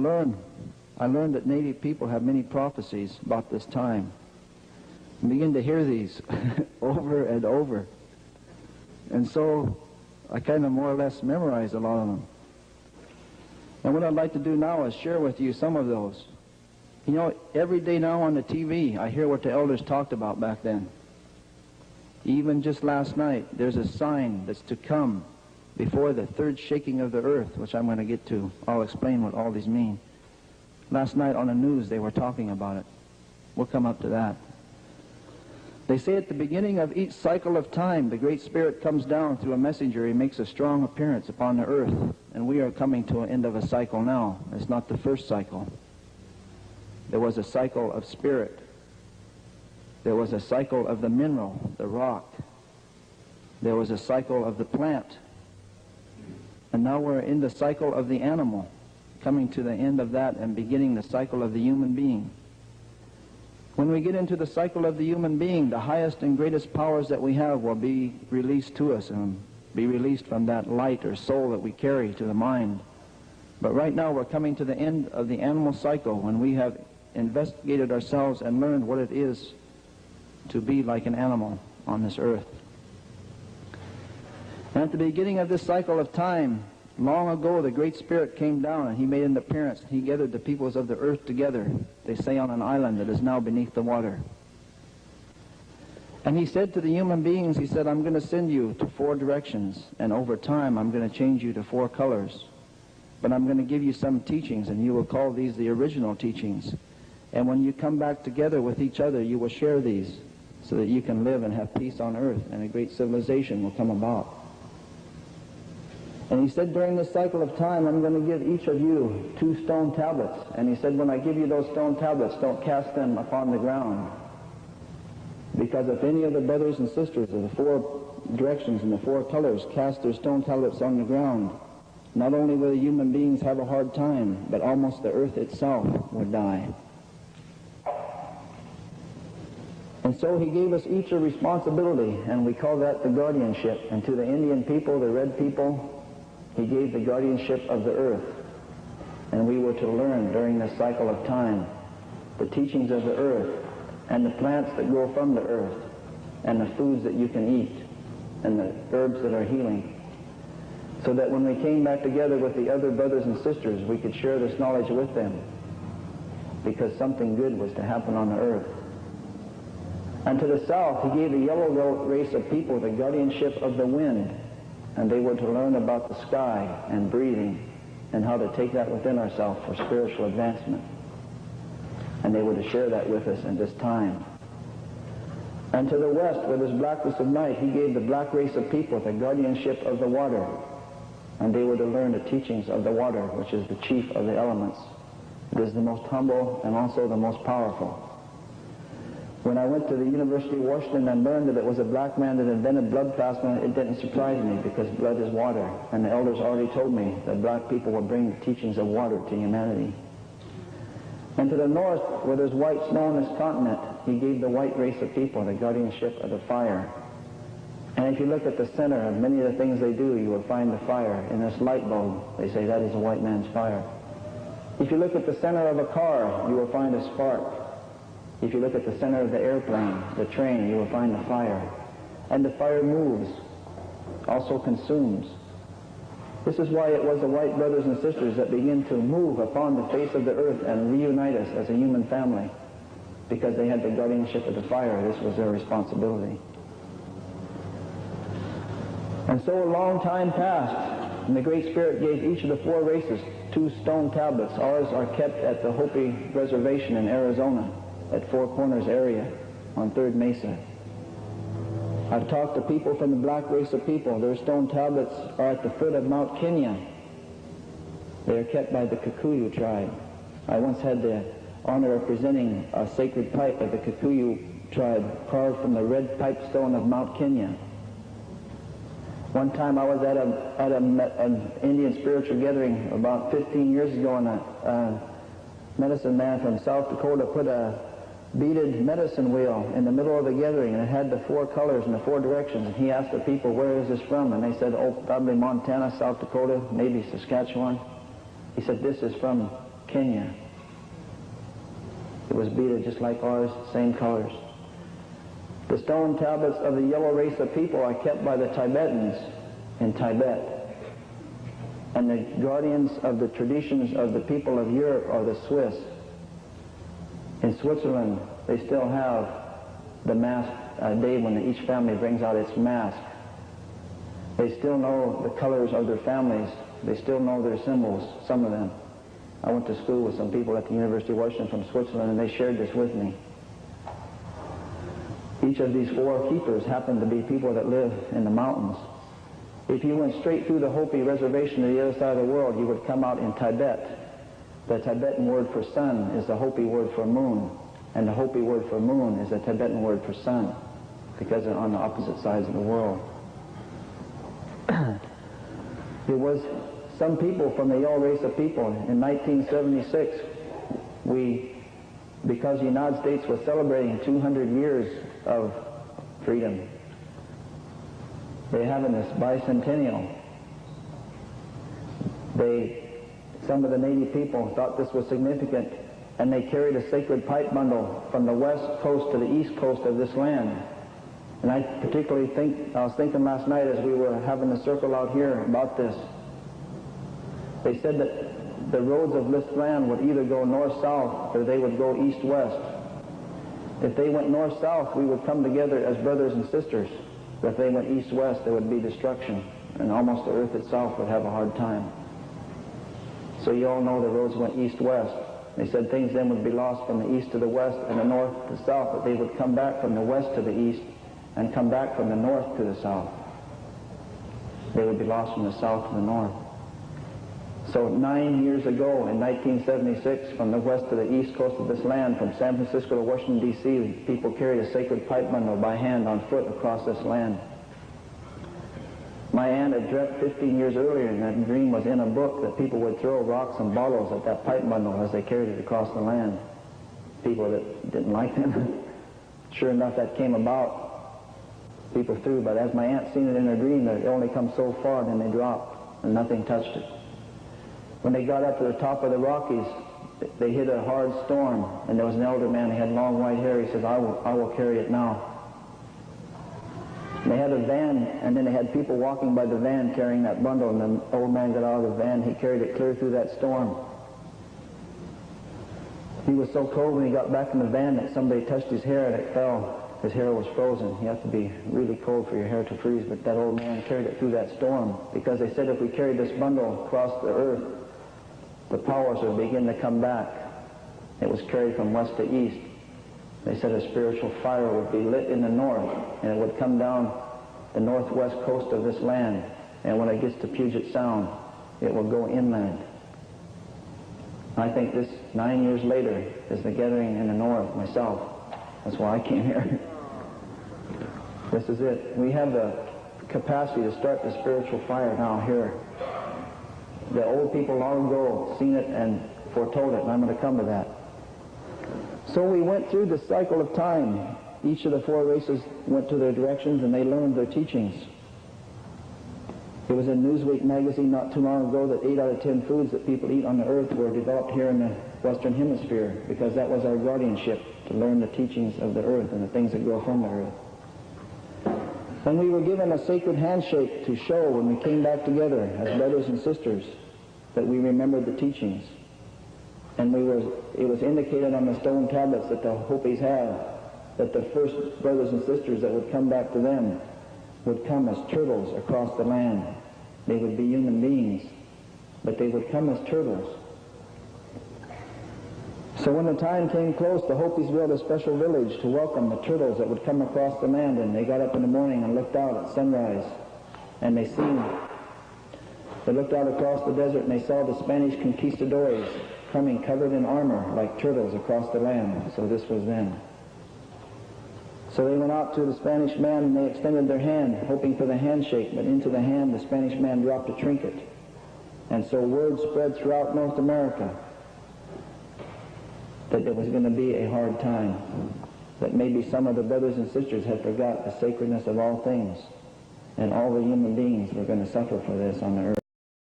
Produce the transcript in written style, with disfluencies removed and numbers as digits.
I learned that Native people have many prophecies about this time. I begin to hear these over and over. And so I kind of more or less memorized a lot of them. And what I'd like to do now is share with you some of those. You know, every day now on the TV, I hear what the elders talked about back then. Even just last night, there's a sign that's to come before the third shaking of the earth, which I'm going to get to. I'll explain what all these mean. Last night on the news, they were talking about it. We'll come up to that. They say at the beginning of each cycle of time, the Great Spirit comes down through a messenger. He makes a strong appearance upon the earth. And we are coming to an end of a cycle now. It's not the first cycle. There was a cycle of spirit. There was a cycle of the mineral, the rock. There was a cycle of the plant. And now we're in the cycle of the animal, coming to the end of that and beginning the cycle of the human being. When we get into the cycle of the human being, the highest and greatest powers that we have will be released to us and be released from that light or soul that we carry to the mind. But right now we're coming to the end of the animal cycle when we have investigated ourselves and learned what it is to be like an animal on this earth. And at the beginning of this cycle of time, long ago, the Great Spirit came down and he made an appearance. He gathered the peoples of the earth together, they say, on an island that is now beneath the water. And he said to the human beings, he said, I'm going to send you to 4 directions, and over time I'm going to change you to 4 colors. But I'm going to give you some teachings, and you will call these the original teachings. And when you come back together with each other, you will share these so that you can live and have peace on earth, and a great civilization will come about. And he said, during this cycle of time, I'm going to give each of you 2 stone tablets. And he said, when I give you those stone tablets, don't cast them upon the ground. Because if any of the brothers and sisters of the 4 directions and the 4 colors cast their stone tablets on the ground, not only will the human beings have a hard time, but almost the earth itself would die. And so he gave us each a responsibility, and we call that the guardianship. And to the Indian people, the red people, he gave the guardianship of the earth. And we were to learn during this cycle of time the teachings of the earth and the plants that grow from the earth and the foods that you can eat and the herbs that are healing. So that when we came back together with the other brothers and sisters, we could share this knowledge with them, because something good was to happen on the earth. And to the south, he gave the yellow race of people the guardianship of the wind, and they were to learn about the sky and breathing and how to take that within ourselves for spiritual advancement. And they were to share that with us in this time. And to the west, where there's blackness of night, he gave the black race of people the guardianship of the water, and they were to learn the teachings of the water, which is the chief of the elements. It is the most humble and also the most powerful. When I went to the University of Washington and learned that it was a black man that invented blood plasma, it didn't surprise me, because blood is water. And the elders already told me that black people would bring the teachings of water to humanity. And to the north, where there's white snow on this continent, he gave the white race of people the guardianship of the fire. And if you look at the center of many of the things they do, you will find the fire. In this light bulb, they say that is a white man's fire. If you look at the center of a car, you will find a spark. If you look at the center of the airplane, the train, you will find the fire. And the fire moves, also consumes. This is why it was the white brothers and sisters that began to move upon the face of the earth and reunite us as a human family, because they had the guardianship of the fire. This was their responsibility. And so a long time passed, and the Great Spirit gave each of the 4 races 2 stone tablets. Ours are kept at the Hopi Reservation in Arizona, at Four Corners area on 3rd Mesa. I've talked to people from the black race of people. Their stone tablets are at the foot of Mount Kenya. They are kept by the Kikuyu tribe. I once had the honor of presenting a sacred pipe of the Kikuyu tribe carved from the red pipestone of Mount Kenya. One time I was at an Indian spiritual gathering about 15 years ago, and a medicine man from South Dakota put a beaded medicine wheel in the middle of the gathering, and it had the 4 colors and the 4 directions. And he asked the people, where is this from? And they said, oh, probably Montana, South Dakota, maybe Saskatchewan. He said, this is from Kenya. It was beaded just like ours, same colors. The stone tablets of the yellow race of people are kept by the Tibetans in Tibet. And the guardians of the traditions of the people of Europe are the Swiss. In Switzerland, they still have the mask day when each family brings out its mask. They still know the colors of their families. They still know their symbols, some of them. I went to school with some people at the University of Washington from Switzerland, and they shared this with me. Each of these four keepers happen to be people that live in the mountains. If you went straight through the Hopi reservation to the other side of the world, you would come out in Tibet. The Tibetan word for sun is the Hopi word for moon, and the Hopi word for moon is the Tibetan word for sun, because they're on the opposite sides of the world. There was some people from the yellow race of people. In 1976, because the United States was celebrating 200 years of freedom, they're having this bicentennial. Some of the native people thought this was significant, and they carried a sacred pipe bundle from the west coast to the east coast of this land. And I particularly I was thinking last night as we were having a circle out here about this. They said that the roads of this land would either go north-south or they would go east-west. If they went north-south, we would come together as brothers and sisters. But if they went east-west, there would be destruction, and almost the earth itself would have a hard time. So you all know the roads went east-west. They said things then would be lost from the east to the west and the north to the south, but they would come back from the west to the east and come back from the north to the south. They would be lost from the south to the north. So 9 years ago, in 1976, from the west to the east coast of this land, from San Francisco to Washington, D.C., people carried a sacred pipe bundle by hand on foot across this land. My aunt had dreamt 15 years earlier, and that dream was in a book, that people would throw rocks and bottles at that pipe bundle as they carried it across the land. People that didn't like them. Sure enough, that came about. People threw, but as my aunt seen it in her dream, that it only come so far, then they dropped, and nothing touched it. When they got up to the top of the Rockies, they hit a hard storm, and there was an elder man. He had long white hair. He says, I will carry it now. And they had a van, and then they had people walking by the van carrying that bundle, and the old man got out of the van. He carried it clear through that storm. He was so cold when he got back in the van that somebody touched his hair and it fell. His hair was frozen. You have to be really cold for your hair to freeze, but that old man carried it through that storm, because they said if we carried this bundle across the earth, the powers would begin to come back. It was carried from west to east. They said a spiritual fire would be lit in the north, and it would come down the northwest coast of this land, and when it gets to Puget Sound, it will go inland. I think this 9 years later is the gathering in the north myself. That's why I came here. This is it. We have the capacity to start the spiritual fire now here. The old people long ago seen it and foretold it, and I'm going to come to that. So we went through the cycle of time. Each of the four races went to their directions, and they learned their teachings. It was in Newsweek magazine not too long ago that 8 out of 10 foods that people eat on the earth were developed here in the Western Hemisphere, because that was our guardianship, to learn the teachings of the earth and the things that grow from the earth. And we were given a sacred handshake to show when we came back together as brothers and sisters that we remembered the teachings. And it was indicated on the stone tablets that the Hopis have, that the first brothers and sisters that would come back to them would come as turtles across the land. They would be human beings, but they would come as turtles. So when the time came close, the Hopis built a special village to welcome the turtles that would come across the land, and they got up in the morning and looked out at sunrise, and they looked out across the desert and they saw the Spanish conquistadors coming covered in armor like turtles across the land. So this was then. So they went out to the Spanish man and they extended their hand, hoping for the handshake, but into the hand the Spanish man dropped a trinket. And so word spread throughout North America that it was going to be a hard time, that maybe some of the brothers and sisters had forgot the sacredness of all things, and all the human beings were going to suffer for this on the earth.